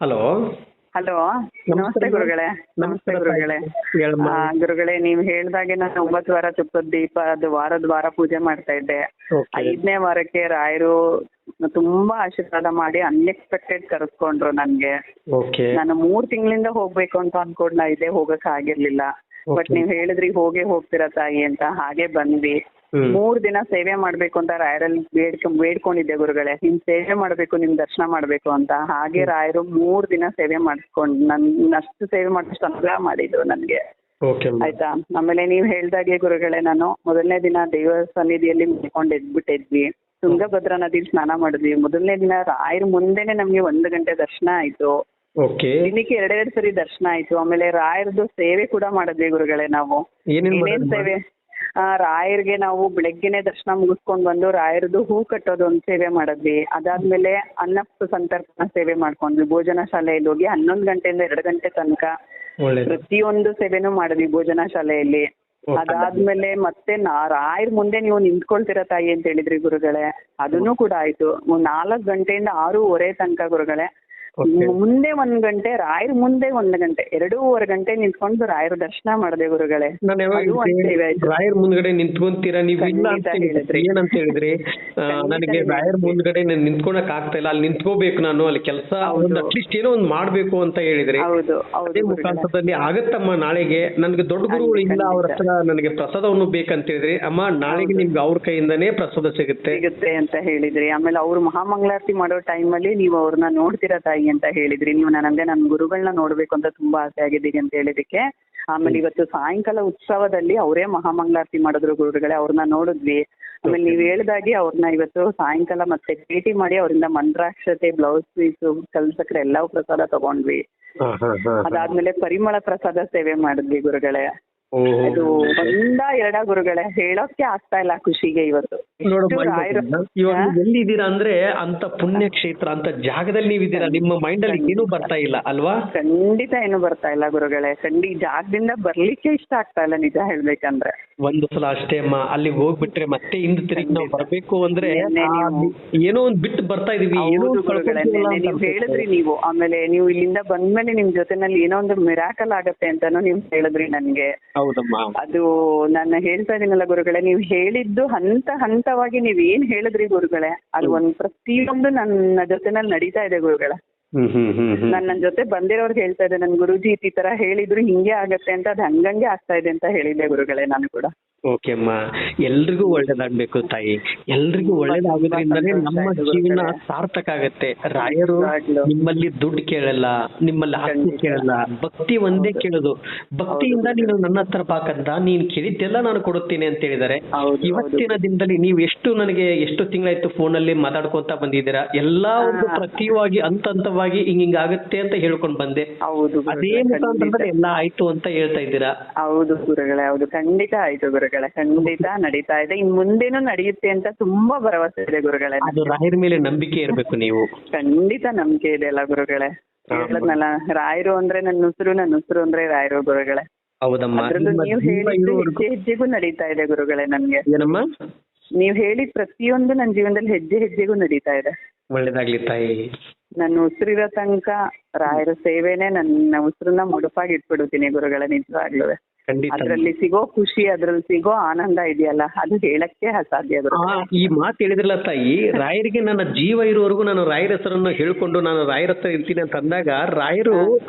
Hello. Hello, ನಮಸ್ತೆ ಗುರುಗಳೇ. ನಮಸ್ತೆ ಗುರುಗಳೇ. ಹೇಳಮ್ಮ. ಗುರುಗಳೇ, ನೀವು ಹೇಳ್ದಾಗೆ ನಾನು 9 ವಾರ ತುಪ್ಪದ ದೀಪ ಅದು ವಾರ ಪೂಜೆ ಮಾಡ್ತಾ ಇದ್ದೆ. Okay. 5ನೇ ವಾರಕ್ಕೆ ರಾಯರು ತುಂಬಾ ಆಶೀರ್ವಾದ ಮಾಡಿ ಅನ್ಎಕ್ಸ್ಪೆಕ್ಟೆಡ್ ಕರೆಸ್ಕೊಂಡ್ರು ನನ್ಗೆ. ಓಕೆ. ನಾನು 3 ತಿಂಗಳಿಂದ ಹೋಗ್ಬೇಕು ಅಂತ ಅನ್ಕೊಂಡ್ ಇದ್ದೆ, ಹೋಗಕ್ ಆಗಿರ್ಲಿಲ್ಲ. ಬಟ್ ನೀವ್ ಹೇಳಿದ್ರಿ ಹೋಗ್ತೀರಾ ತಾಯಿ ಅಂತ, ಹಾಗೆ ಬಂದ್ವಿ. 3 ದಿನ ಸೇವೆ ಮಾಡ್ಬೇಕು ಅಂತ ರಾಯರಲ್ಲಿ ಬೇಡ್ಕೊಂಡಿದ್ದೆ ಗುರುಗಳೇ. ನಿಮ್ ಸೇವೆ ಮಾಡ್ಬೇಕು, ನಿಮ್ ದರ್ಶನ ಮಾಡ್ಬೇಕು ಅಂತ. ಹಾಗೆ ರಾಯರು 3 ದಿನ ಸೇವೆ ಮಾಡಿಸ್ಕೊಂಡು ಅಷ್ಟು ಸೇವೆ ಮಾಡಿಷ್ಟು ಅನುಗ್ರಹ ಮಾಡಿದ್ರು ನನ್ಗೆ. ಓಕೆ. ಆಯ್ತಾ. ಆಮೇಲೆ ನೀವ್ ಹೇಳ್ದಾಗೆ ಗುರುಗಳೇ, ನಾನು ಮೊದಲನೇ ದಿನ ದೇವರ ಸನ್ನಿಧಿಯಲ್ಲಿ ಮುಳ್ಕೊಂಡು ಎದ್ಬಿಟ್ಟಿದ್ವಿ. ತುಂಗಭದ್ರಾ ನದಿಲಿ ಸ್ನಾನ ಮಾಡಿದ್ವಿ. ಮೊದಲನೇ ದಿನ ರಾಯರ ಮುಂದೆನೆ ನಮ್ಗೆ 1 ಗಂಟೆ ದರ್ಶನ ಆಯ್ತು. ಓಕೆ. ದಿನಕ್ಕೆ 2 ಸರಿ ದರ್ಶನ ಆಯ್ತು. ಆಮೇಲೆ ರಾಯರದ್ದು ಸೇವೆ ಕೂಡ ಮಾಡಿದ್ವಿ ಗುರುಗಳೇ ನಾವು. ಏನೇನ್ ಸೇವೆ? ರಾಯರ್ಗೆ ನಾವು ಬೆಳಗ್ಗೆನೆ ದರ್ಶನ ಮುಗಿಸ್ಕೊಂಡ್ ಬಂದು ರಾಯರದ್ದು ಹೂ ಕಟ್ಟೋದು ಒಂದು ಸೇವೆ ಮಾಡಿದ್ವಿ. ಅದಾದ್ಮೇಲೆ ಅನ್ನ ಸಂತರ್ಪಣಾ ಸೇವೆ ಮಾಡ್ಕೊಂಡ್ವಿ. ಭೋಜನ ಶಾಲೆಯಲ್ಲಿ ಹೋಗಿ 11 ಗಂಟೆಯಿಂದ 2 ಗಂಟೆ ತನಕ ಪ್ರತಿಯೊಂದು ಸೇವೆನೂ ಮಾಡಿದ್ವಿ ಭೋಜನ ಶಾಲೆಯಲ್ಲಿ. ಅದಾದ್ಮೇಲೆ ಮತ್ತೆ ರಾಯರ್ ಮುಂದೆ ನೀವು ನಿಂತ್ಕೊಳ್ತೀರಾ ತಾಯಿ ಅಂತ ಹೇಳಿದ್ರಿ ಗುರುಗಳೇ. ಅದನ್ನು ಕೂಡ ಆಯ್ತು. 4 ಗಂಟೆಯಿಂದ 6:30 ತನಕ ಗುರುಗಳೇ. ಮುಂದೆ 1 ಗಂಟೆ, ರಾಯರ್ ಮುಂದೆ 1 ಗಂಟೆ, 2.5 ಗಂಟೆ ನಿಂತ್ಕೊಂಡು ರಾಯರ ದರ್ಶನ ಮಾಡಿದೆ ಗುರುಗಳೇ. ರಾಯರ್ ಮುಂದ್ಗಡೆ ನಿಂತ್ಕೊಂತೀರಾ ನೀವು? ಇಲ್ಲ ಅಂತ ಹೇಳಿದ್ರಿ. ಏನಂತ ಹೇಳಿದ್ರಿ? ನನಗೆ ರಾಯರ್ ಮುಂದ್ಗಡೆ ನಿಂತ್ಕೊಳಕ್ ಆಗ್ತಾ ಇಲ್ಲ, ಅಲ್ಲಿ ನಿಂತ್ಕೋಬೇಕು ನಾನು, ಅಲ್ಲಿ ಕೆಲಸ ಅಟ್ಲೀಸ್ಟ್ ಏನೋ ಒಂದು ಮಾಡ್ಬೇಕು ಅಂತ ಹೇಳಿದ್ರಿ. ಅದೇ ಮುಖಾಂತರದಲ್ಲಿ ಆಗತ್ತಮ್ಮ ನಾಳೆಗೆ. ನನ್ಗೆ ದೊಡ್ಡ ಗುರುಗಳು ಇಲ್ಲ, ಅವ್ರ ಹತ್ರ ನನಗೆ ಪ್ರಸಾದವನ್ನು ಬೇಕಂತ ಹೇಳಿದ್ರಿ. ಅಮ್ಮ ನಾಳೆಗೆ ನಿಮ್ಗೆ ಅವ್ರ ಕೈಯಿಂದಾನೇ ಪ್ರಸಾದ ಸಿಗುತ್ತೆ ಅಂತ ಹೇಳಿದ್ರಿ. ಆಮೇಲೆ ಅವ್ರು ಮಹಾಮಂಗಳಾರತಿ ಮಾಡೋ ಟೈಮಲ್ಲಿ ನೀವು ಅವ್ರನ್ನ ನೋಡ್ತೀರಾ ತಾಯಿ ಅಂತ ಹೇಳಿದ್ರಿ. ನೀವು ನನ್ನ ಗುರುಗಳನ್ನ ನೋಡ್ಬೇಕು ಅಂತ ತುಂಬಾ ಆಸೆ ಆಗಿದ್ದೀವಿ ಅಂತ ಹೇಳಿದಕ್ಕೆ. ಆಮೇಲೆ ಇವತ್ತು ಸಾಯಂಕಾಲ ಉತ್ಸವದಲ್ಲಿ ಅವರೇ ಮಹಾಮಂಗಳಾರತಿ ಮಾಡಿದ್ರು ಗುರುಗಳೇ. ಅವ್ರನ್ನ ನೋಡಿದ್ವಿ. ಆಮೇಲೆ ನೀವ್ ಹೇಳ್ದಾಗೆ ಅವ್ರನ್ನ ಇವತ್ತು ಸಾಯಂಕಾಲ ಮತ್ತೆ ಭೇಟಿ ಮಾಡಿ ಅವರಿಂದ ಮಂತ್ರಾಕ್ಷತೆ, ಬ್ಲೌಸ್ ಪೀಸು, ಕಲ್ಸಕ್ರೆ ಎಲ್ಲವೂ ಪ್ರಸಾದ ತಗೊಂಡ್ವಿ. ಅದಾದ್ಮೇಲೆ ಪರಿಮಳ ಪ್ರಸಾದ ಸೇವೆ ಮಾಡಿದ್ವಿ ಗುರುಗಳೇ. ಅದು 1-2 ಗುರುಗಳೇ, ಹೇಳೋಕೆ ಆಗ್ತಾ ಇಲ್ಲ ಖುಷಿಗೆ ಇವತ್ತು. ಇವಾಗ ಎಲ್ಲಿದ್ದೀರಾ ಅಂದ್ರೆ ಅಂತ ಪುಣ್ಯ ಕ್ಷೇತ್ರ, ಅಂತ ಜಾಗದಲ್ಲಿ ನೀವಿದ್ದೀರಾ. ನಿಮ್ಮ ಮೈಂಡ್ ಅಲ್ಲಿ ಏನು ಬರ್ತಾ ಇಲ್ಲ ಅಲ್ವಾ? ಖಂಡಿತ ಏನು ಬರ್ತಾ ಇಲ್ಲ ಗುರುಗಳೇ. ಜಾಗದಿಂದ ಬರ್ಲಿಕ್ಕೆ ಇಷ್ಟ ಆಗ್ತಾ ಇಲ್ಲ ನಿಜ ಹೇಳ್ಬೇಕಂದ್ರೆ. ಒಂದು ಸಲ ಅಷ್ಟೇ ಅಮ್ಮ, ಅಲ್ಲಿಗೆ ಹೋಗ್ಬಿಟ್ರೆ ಮತ್ತೆ ಹಿಂದೆ ತಿರುಗಿ ನಾವು ಬರ್ಬೇಕು ಅಂದ್ರೆ ಏನೋ ಒಂದ್ ಬಿಟ್ಟು ಬರ್ತಾ ಇದೀವಿ. ನೀವು ಹೇಳಿದ್ರಿ ನೀವು. ಆಮೇಲೆ ನೀವು ಇಲ್ಲಿಂದ ಬಂದ್ಮೇಲೆ ನಿಮ್ ಜೊತೆನಲ್ಲಿ ಏನೋ ಒಂದು ಮಿರಾಕಲ್ ಆಗತ್ತೆ ಅಂತಾನು ನೀವು ಹೇಳಿದ್ರಿ ನನ್ಗೆ. ಹೌದಮ್ಮ. ಅದು ನಾನು ಹೇಳ್ತಾ ಇದೀನಲ್ಲ ಗುರುಗಳೇ, ನೀವು ಹೇಳಿದ್ದು ಹಂತವಾಗಿ ನೀವ್ ಏನ್ ಹೇಳಿದ್ರಿ ಗುರುಗಳೇ, ಅದು ಒಂದ್ ಪ್ರತಿಯೊಂದು ನನ್ನ ಜೊತೆನಲ್ಲಿ ನಡೀತಾ ಇದೆ ಗುರುಗಳೇ. ನನ್ನ ಜೊತೆ ಬಂದಿರೋರ್ಗೆ ಹೇಳ್ತಾ ಇದ್ದೆ, ನನ್ ಗುರುಜಿ ಈ ತರ ಹೇಳಿದ್ರು ಹಿಂಗೆ ಆಗತ್ತೆ ಅಂತ, ಅದು ಹಂಗಂಗೆ ಆಗ್ತಾ ಇದೆ ಅಂತ ಹೇಳಿದ್ದೆ ಗುರುಗಳೇ ನಾನು ಕೂಡ. ಓಕೆ ಅಮ್ಮ, ಎಲ್ರಿಗೂ ಒಳ್ಳೇದಾಗ್ಬೇಕು ತಾಯಿ. ಎಲ್ರಿಗೂ ಒಳ್ಳೇದಾಗೋದ್ರಿಂದನೇ ನಮ್ಮ ಜೀವನ ಸಾರ್ಥಕ ಆಗತ್ತೆ. ರಾಯರು ನಿಮ್ಮಲ್ಲಿ ದುಡ್ಡು ಕೇಳಲ್ಲ, ನಿಮ್ಮಲ್ಲಿ ಆಸ್ತಿ ಕೇಳಲ್ಲ, ಭಕ್ತಿ ಒಂದೇ ಕೇಳೋದು. ಭಕ್ತಿಯಿಂದ ನೀನು ನನ್ನ ಹತ್ರ ಬಾಕಂತ ನೀನ್ ಕೇಳಿದ್ದೆಲ್ಲ ನಾನು ಕೊಡುತ್ತೇನೆ ಅಂತ ಹೇಳಿದಾರೆ. ಇವತ್ತಿನ ದಿನದಲ್ಲಿ ನೀವು ಎಷ್ಟು ತಿಂಗಳಾಯ್ತು ಫೋನಲ್ಲಿ ಮಾತಾಡ್ಕೊಂತ ಬಂದಿದ್ದೀರಾ. ಎಲ್ಲಾ ಒಂದು ಪ್ರತಿಯವಾಗಿ ಹಂತವಾಗಿ ಹಿಂಗಾಗತ್ತೆ ಅಂತ ಹೇಳ್ಕೊಂಡ್ ಬಂದೆ. ಅದೇ ಮುಖಾಂತರದಲ್ಲಿ ಎಲ್ಲ ಆಯ್ತು ಅಂತ ಹೇಳ್ತಾ ಇದ್ದೀರಾ. ಹೌದು ಗುರುಗಳೇ, ಹೌದು, ಖಂಡಿತ ಆಯ್ತು ಗುರುಗಳೇ. ಖಂಡಿತ ನಡೀತಾ ಇದೆ. ಇನ್ ಮುಂದೇನು ನಡೆಯುತ್ತೆ ಅಂತ ತುಂಬಾ ಭರವಸೆ ಇದೆ ಗುರುಗಳೇ. ಅದು ರಾಯರ ಮೇಲೆ ನಂಬಿಕೆ ಇರ್ಬೇಕು ನೀವು. ಖಂಡಿತ ನಂಬಿಕೆ ಇದೆ ಅಲ್ಲ ಗುರುಗಳೇ. ಹೇಳದ್ನಲ್ಲ, ರಾಯರು ಅಂದ್ರೆ ನನ್ನ ಉಸಿರು ಅಂದ್ರೆ ರಾಯರು ಗುರುಗಳೇ. ಹೌದಮ್ಮ. ನೀವು ಹೇಳಿದ್ದು ಹೆಜ್ಜೆಗೂ ನಡೀತಾ ಇದೆ ಗುರುಗಳೇ ನನ್ಗೆ. ಏನಮ್ಮ? ನೀವ್ ಹೇಳಿದ ಪ್ರತಿಯೊಂದು ನನ್ನ ಜೀವನದಲ್ಲಿ ಹೆಜ್ಜೆಗೂ ನಡೀತಾ ಇದೆ. ಒಳ್ಳೇದಾಗ್ಲಿ ತಾಯಿ. ನನ್ನ ಉಸಿರಿರೋ ತನಕ ರಾಯರ ಸೇವೆನೆ ನನ್ನ ಉಸಿರನ್ನ ಮುಡುಪಾಗಿ ಇಟ್ಬಿಡುತ್ತೀನಿ ಗುರುಗಳೇ. ನಿಜವಾಗ್ಲೂ ಅದ್ರಲ್ಲಿ ಸಿಗೋ ಖುಷಿ, ಅದ್ರಲ್ಲಿ ಸಿಗೋ ಆನಂದ ಇದೆಯಲ್ಲ, ಅದು ಹೇಳಕ್ಕೆ ಅಸಾಧ್ಯ. ಈ ಮಾತು ಹೇಳಿದ್ರಲ್ಲ ತಾಯಿ, ರಾಯರಿಗೆ ನನ್ನ ಜೀವ ಇರುವವರೆಗೂ ನಾನು ರಾಯರ ಹೆಸರನ್ನು ಹೇಳ್ಕೊಂಡು ನಾನು ರಾಯರ ಹತ್ರ ಇರ್ತೀನಿ ಅಂತ ಅಂದಾಗ, ರಾಯರು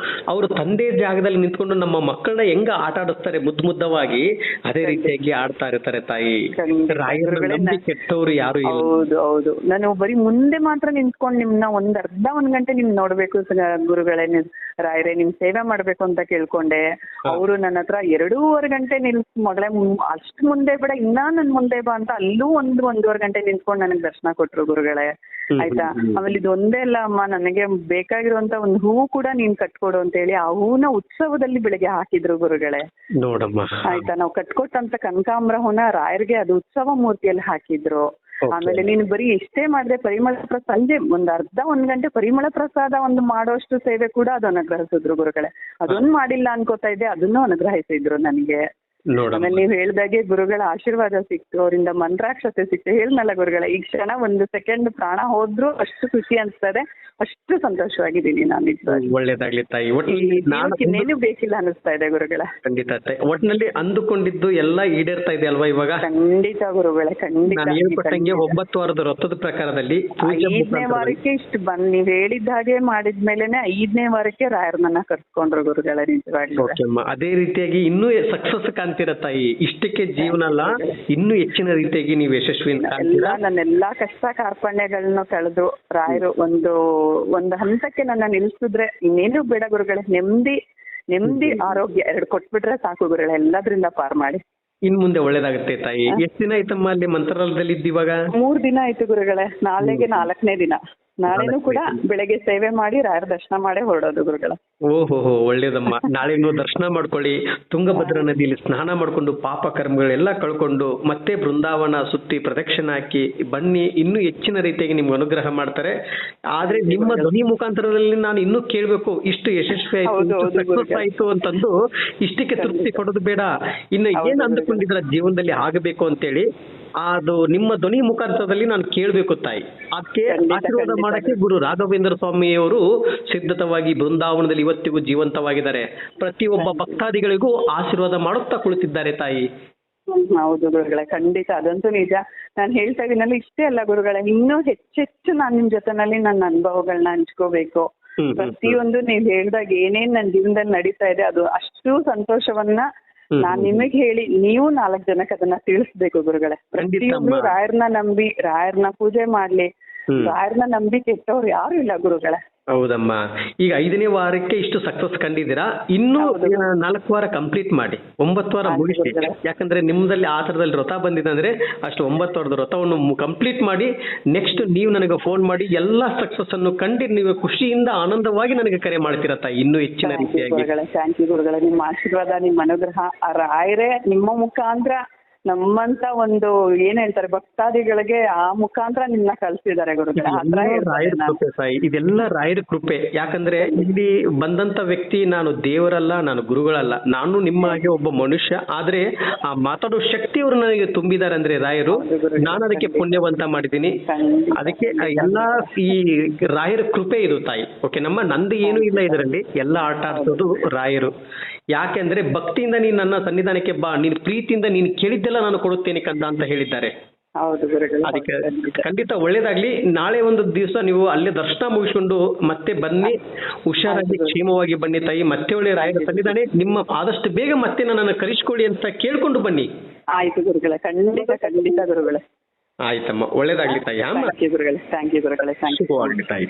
ಅವ್ರ ತಂದೆ ಜಾಗದಲ್ಲಿ ನಿಂತ್ಕೊಂಡು ನಮ್ಮ ಮಕ್ಕಳನ್ನ ಹೆಂಗ ಆಟ ಆಡಿಸ್ತಾರೆ ಮುದ್ದವಾಗಿ, ಅದೇ ರೀತಿಯಾಗಿ ಆಡ್ತಾ ಇರ್ತಾರೆ ತಾಯಿ. ರಾಯರ ಕೆಟ್ಟವ್ರು ಯಾರು ಇಲ್ಲ. ಹೌದು. ನಾನು ಬರೀ ಮುಂದೆ ಮಾತ್ರ ನಿಂತ್ಕೊಂಡು ನಿಮ್ನ 1 ಗಂಟೆ ನಿಮ್ ನೋಡ್ಬೇಕು ಗುರುಗಳೇ. ರಾಯರೇ ನಿಮ್ ಸೇವೆ ಮಾಡ್ಬೇಕು ಅಂತ ಕೇಳ್ಕೊಂಡೆ. ಅವರು ನನ್ನ ಹತ್ರ 2.5 ಗಂಟೆ ಮಗಳೇ ಅಷ್ಟು ಮುಂದೆ ಬೇಡ, ಇನ್ನ ನನ್ ಮುಂದೆ ಬಾ ಅಂತ ಅಲ್ಲೂ 1.5 ಗಂಟೆ ನಿಂತ್ಕೊಂಡು ನನಗೆ ದರ್ಶನ ಕೊಟ್ರು ಗುರುಗಳೇ. ಆಯ್ತಾ. ಆಮೇಲೆ ಇದು ಒಂದೇ ಅಲ್ಲ ಅಮ್ಮ, ನನಗೆ ಬೇಕಾಗಿರುವಂತ ಒಂದು ಹೂವು ಕೂಡ ನೀನ್ ಕಟ್ಕೊಡು ಅಂತ ಹೇಳಿ ಆ ಹೂವನ್ನ ಉತ್ಸವದಲ್ಲಿ ಬೆಳಿಗ್ಗೆ ಹಾಕಿದ್ರು ಗುರುಗಳೇ. ನೋಡಮ್ಮ. ಆಯ್ತಾ. ನಾವು ಕಟ್ಕೊಟ್ಟಂತ ಕನಕಾಂಬರ ಹೂನ ರಾಯರ್ಗೆ ಅದು ಉತ್ಸವ ಮೂರ್ತಿಯಲ್ಲಿ ಹಾಕಿದ್ರು. ಆಮೇಲೆ ನೀನು ಬರೀ ಎಷ್ಟೇ ಮಾಡಿದೆ ಪರಿಮಳ ಸಂಜೆ 1 ಗಂಟೆ ಪರಿಮಳ ಪ್ರಸಾದ ಒಂದು ಮಾಡೋಷ್ಟು ಸೇವೆ ಕೂಡ ಅದು ಅನುಗ್ರಹಿಸಿದ್ರು ಗುರುಗಳೇ. ಅದೊಂದು ಮಾಡಿಲ್ಲ ಅನ್ಕೋತಾ ಇದ್ದೆ, ಅದನ್ನು ಅನುಗ್ರಹಿಸಿದ್ರು ನನಗೆ. ನೋಡಮ್ಮ. ಆಮೇಲೆ ನೀವ್ ಹೇಳ್ದಾಗೆ ಗುರುಗಳ ಆಶೀರ್ವಾದ ಸಿಕ್ತು, ಅವರಿಂದ ಮಂತ್ರಾಕ್ಷತೆ ಸಿಕ್ತು. ಹೇಳ್ನಲ್ಲ ಗುರುಗಳ, ಈ ಕ್ಷಣ ಒಂದು ಸೆಕೆಂಡ್ ಪ್ರಾಣ ಹೋದ್ರು ಅಷ್ಟು ಖುಷಿ ಅನ್ಸ್ತದೆ, ಅಷ್ಟು ಸಂತೋಷವಾಗಿದ್ದೀನಿ ನಾನು ನಿಜವಾಗಿ. ಒಳ್ಳೇದಾಗ್ಲಿ ತಾಯಿ. ಒಟ್ಟಿನಲ್ಲಿ ಇನ್ನೇನು ಬೇಕಿಲ್ಲ ಅನಿಸ್ತಾ ಇದೆ ಗುರುಗಳ. ಖಂಡಿತ ತಾಯಿ. ಒಟ್ಟಿನಲ್ಲಿ ಅಂದುಕೊಂಡಿದ್ದು ಎಲ್ಲ ಈಡೇರ್ತಾ ಇದೆ ಅಲ್ವಾ ಇವಾಗ? ಖಂಡಿತ ಗುರುಗಳೇ, ಖಂಡಿತ. ನಾನು ಹೇಳ್ಕೊಟ್ಟಂಗೆ 9 ವಾರದ ವ್ರತದ ಪ್ರಕಾರದಲ್ಲಿ ಪೂಜೆ 5ನೇ ವಾರಕ್ಕೆ ಇಷ್ಟು ನೀವ್ ಹೇಳಿದ ಹಾಗೆ ಮಾಡಿದ್ಮೇಲೆನೆ 5ನೇ ವಾರಕ್ಕೆ ರಾಯರನ್ನ ಕರ್ಸ್ಕೊಂಡ್ರು ಗುರುಗಳ ನಿಜವಾಗ್ಲೂ. ಓಕೆ ಅಮ್ಮ. ಅದೇ ರೀತಿಯಾಗಿ ಇನ್ನೂ ಸಕ್ಸಸ್ ಕಾಣ್ತೀರ ತಾಯಿ. ಇಷ್ಟಕ್ಕೆ ಜೀವನ ಅಲ್ಲ, ಇನ್ನೂ ಹೆಚ್ಚಿನ ರೀತಿಯಾಗಿ ನೀವು ಯಶಸ್ವಿ ಎಲ್ಲ ನನ್ನೆಲ್ಲಾ ಕಷ್ಟ ಕಾರ್ಪಣ್ಯಗಳನ್ನ ಕಳೆದು ರಾಯರು ಒಂದು ಹಂತಕ್ಕೆ ನನ್ನ ನಿಲ್ಸಿದ್ರೆ ಇನ್ನೇನು ಬೇಡ ಗುರುಗಳೇ. ನೆಮ್ಮದಿ ಆರೋಗ್ಯ 2 ಕೊಟ್ಬಿಟ್ರೆ ಸಾಕು ಗುರುಗಳೇ, ಎಲ್ಲದ್ರಿಂದ ಪಾರ್ ಮಾಡಿ. ಇನ್ ಮುಂದೆ ಒಳ್ಳೇದಾಗುತ್ತೆ ತಾಯಿ. ಎಷ್ಟು ದಿನ ಆಯ್ತಮ್ಮ ಅಲ್ಲಿ ಮಂತ್ರಾಲಯದಲ್ಲಿ ಇದ್ದೀವಾಗ? 3 ದಿನ ಆಯ್ತು ಗುರುಗಳೇ. ನಾಳೆಗೆ 4ನೇ ದಿನ. ನಾಳೆನೂ ಕೂಡ ಬೆಳಗ್ಗೆ ಸೇವೆ ಮಾಡಿ ರಾಯರ ದರ್ಶನ ಮಾಡೇ ಹೊರಡೋದು ಗುರುಗಳ. ಓಹೋ, ಒಳ್ಳೇದಮ್ಮ. ನಾಳೆ ನೀವು ದರ್ಶನ ಮಾಡ್ಕೊಳ್ಳಿ, ತುಂಗಭದ್ರಾ ನದಿಯಲ್ಲಿ ಸ್ನಾನ ಮಾಡ್ಕೊಂಡು ಪಾಪ ಕರ್ಮಗಳೆಲ್ಲ ಕಳ್ಕೊಂಡು ಮತ್ತೆ ಬೃಂದಾವನ ಸುತ್ತಿ ಪ್ರದಕ್ಷಿಣೆ ಹಾಕಿ ಬನ್ನಿ. ಇನ್ನೂ ಹೆಚ್ಚಿನ ರೀತಿಯಾಗಿ ನಿಮ್ಗೆ ಅನುಗ್ರಹ ಮಾಡ್ತಾರೆ. ಆದ್ರೆ ನಿಮ್ಮ ಧ್ವನಿ ಮುಖಾಂತರದಲ್ಲಿ ನಾನು ಇನ್ನೂ ಕೇಳ್ಬೇಕು, ಇಷ್ಟು ಯಶಸ್ವಿ ಆಯ್ತು, ಸಕ್ಸಸ್ ಆಯ್ತು ಅಂತಂದು ಇಷ್ಟಕ್ಕೆ ತೃಪ್ತಿ ಕೊಡೋದು ಬೇಡ. ಇನ್ನು ಏನ್ ಅಂದುಕೊಂಡಿದ್ರ ಜೀವನದಲ್ಲಿ ಆಗಬೇಕು ಅಂತೇಳಿ ಅದು ನಿಮ್ಮ ಧ್ವನಿ ಮುಖಾಂತರದಲ್ಲಿ ನಾನು ಕೇಳ್ಬೇಕು ತಾಯಿ. ಅದಕ್ಕೆ ಆಶೀರ್ವಾದ ಮಾಡಕ್ಕೆ ಗುರು ರಾಘವೇಂದ್ರ ಸ್ವಾಮಿಯವರು ಸಿದ್ಧತವಾಗಿ ಬೃಂದಾವನದಲ್ಲಿ ಇವತ್ತಿಗೂ ಜೀವಂತವಾಗಿದ್ದಾರೆ. ಪ್ರತಿಯೊಬ್ಬ ಭಕ್ತಾದಿಗಳಿಗೂ ಆಶೀರ್ವಾದ ಮಾಡುತ್ತಾ ಕುಳಿತಿದ್ದಾರೆ ತಾಯಿ. ಹೌದು ಗುರುಗಳೇ, ಖಂಡಿತ ಅದಂತೂ ನಿಜ. ನಾನು ಹೇಳ್ತಾ ಇದೀನಲ್ಲ, ಇಷ್ಟೇ ಅಲ್ಲ ಗುರುಗಳೇ, ಇನ್ನೂ ಹೆಚ್ಚೆಚ್ಚು ನಾನು ನಿಮ್ ಜೊತೆನಲ್ಲಿ ನನ್ನ ಅನುಭವಗಳನ್ನ ಹಂಚ್ಕೋಬೇಕು. ಪ್ರತಿಯೊಂದು ನೀವ್ ಹೇಳ್ದಾಗ ಏನೇನ್ ನನ್ನ ಜೀವನದಲ್ಲಿ ನಡೀತಾ ಇದೆ ಅದು ಅಷ್ಟು ಸಂತೋಷವನ್ನ ನಾನ್ ನಿಮಗ್ ಹೇಳಿ ನೀವು 4 ಜನಕ್ಕೆ ಅದನ್ನ ತಿಳಿಸ್ಬೇಕು ಗುರುಗಳೇ. ಪ್ರತಿಯೊಬ್ರು ರಾಯರ್ನ ನಂಬಿ ರಾಯರ್ನ ಪೂಜೆ ಮಾಡ್ಲಿ, ರಾಯರ್ನ ನಂಬಿ ಕೆಟ್ಟವ್ರು ಯಾರು ಇಲ್ಲ ಗುರುಗಳೇ. ಹೌದಮ್ಮ. ಈಗ 5ನೇ ವಾರಕ್ಕೆ ಇಷ್ಟು ಸಕ್ಸಸ್ ಕಂಡಿದ್ದೀರಾ. ಇನ್ನೂ 4 ವಾರ ಕಂಪ್ಲೀಟ್ ಮಾಡಿ, 9 ವಾರ ಮುಗಿಸಿ. ಯಾಕಂದ್ರೆ ನಿಮ್ದಲ್ಲಿ ಆ ತರದಲ್ಲಿ ವ್ರತ ಬಂದಿದೆ ಅಂದ್ರೆ ಅಷ್ಟು 9 ವಾರದ ವ್ರತವನ್ನು ಕಂಪ್ಲೀಟ್ ಮಾಡಿ ನೆಕ್ಸ್ಟ್ ನೀವು ನನಗೆ ಫೋನ್ ಮಾಡಿ ಎಲ್ಲಾ ಸಕ್ಸಸ್ ಅನ್ನು ಕಂಡು ನೀವು ಖುಷಿಯಿಂದ ಆನಂದವಾಗಿ ನನಗೆ ಕರೆ ಮಾಡ್ತೀರಾ ತಾಯಿ. ಇನ್ನೂ ಹೆಚ್ಚಿನ ರೀತಿಯಾಗಿ. ಥ್ಯಾಂಕ್ ಯು ಗುರುಗಳೇ. ನಿಮ್ಮ ಆಶೀರ್ವಾದ, ನಿಮ್ಮ ಅನುಗ್ರಹ, ಆ ರಾಯರೇ ನಿಮ್ಮ ಮುಖಾಂತರ ನಮ್ಮಂತ ಒಂದು ಏನ್ ಹೇಳ್ತಾರೆ ಭಕ್ತಾದಿಗಳಿಗೆ ಆ ಮುಖಾಂತರ ನಿನ್ನ ಕಳ್ಸಿದ್ದಾರೆ ಗುರುಗಳೇ. ರಾಯರ ಕೃಪೆ ಸಾಯಿ, ಇದೆಲ್ಲ ರಾಯರ ಕೃಪೆ. ಯಾಕಂದ್ರೆ ಇಲ್ಲಿ ಬಂದಂತ ವ್ಯಕ್ತಿ ನಾನು ದೇವರಲ್ಲ, ನಾನು ಗುರುಗಳಲ್ಲ, ನಾನು ನಿಮ್ಮ ಹಾಗೆ ಒಬ್ಬ ಮನುಷ್ಯ. ಆದ್ರೆ ಆ ಮಾತಾಡೋ ಶಕ್ತಿ ಅವರು ನನಗೆ ತುಂಬಿದ್ದಾರೆ ಅಂದ್ರೆ ರಾಯರು. ನಾನು ಅದಕ್ಕೆ ಪುಣ್ಯವಂತ ಮಾಡಿದ್ದೀನಿ. ಅದಕ್ಕೆ ಎಲ್ಲಾ ಈ ರಾಯರ ಕೃಪೆ ಇದು ತಾಯಿ. ಓಕೆ ನಮ್ಮ ನಂದು ಏನು ಇಲ್ಲ ಇದರಲ್ಲಿ, ಎಲ್ಲ ಆಟ ಆಡ್ಸೋದು ರಾಯರು. ಯಾಕೆಂದ್ರೆ ಭಕ್ತಿಯಿಂದ ನೀನ್ ನನ್ನ ಸನ್ನಿಧಾನಕ್ಕೆ ಬಾ, ನೀನ್ ಪ್ರೀತಿಯಿಂದ ನೀನು ಕೇಳಿದ್ದೆಲ್ಲ ನಾನು ಕೊಡುತ್ತೇನೆ ಕಂದ ಅಂತ ಹೇಳಿದ್ದಾರೆ. ಅದಕ್ಕೆ ಖಂಡಿತ ಒಳ್ಳೇದಾಗ್ಲಿ. ನಾಳೆ ಒಂದು ದಿವಸ ನೀವು ಅಲ್ಲೇ ದರ್ಶನ ಮುಗಿಸ್ಕೊಂಡು ಮತ್ತೆ ಬನ್ನಿ, ಹುಷಾರಾಗಿ ಕ್ಷೇಮವಾಗಿ ಬನ್ನಿ ತಾಯಿ. ಮತ್ತೆ ಒಳ್ಳೆ ರಾಯರ ಸನ್ನಿಧಾನ ನಿಮ್ಮ ಆದಷ್ಟು ಬೇಗ ಮತ್ತೆ ನನ್ನನ್ನು ಕರೆಸ್ಕೊಳ್ಳಿ ಅಂತ ಕೇಳ್ಕೊಂಡು ಬನ್ನಿ. ಆಯ್ತು ಗುರುಗಳೇ, ಖಂಡಿತ ಗುರುಗಳೇ. ಆಯ್ತಮ್ಮ, ಒಳ್ಳೇದಾಗ್ಲಿ ತಾಯಿ. ಥ್ಯಾಂಕ್ ಯು ಗುರುಗಳೇ. ಥ್ಯಾಂಕ್ ಯು ಗುರುಗಳೇ. ಥ್ಯಾಂಕ್ ಯು ತಾಯಿ.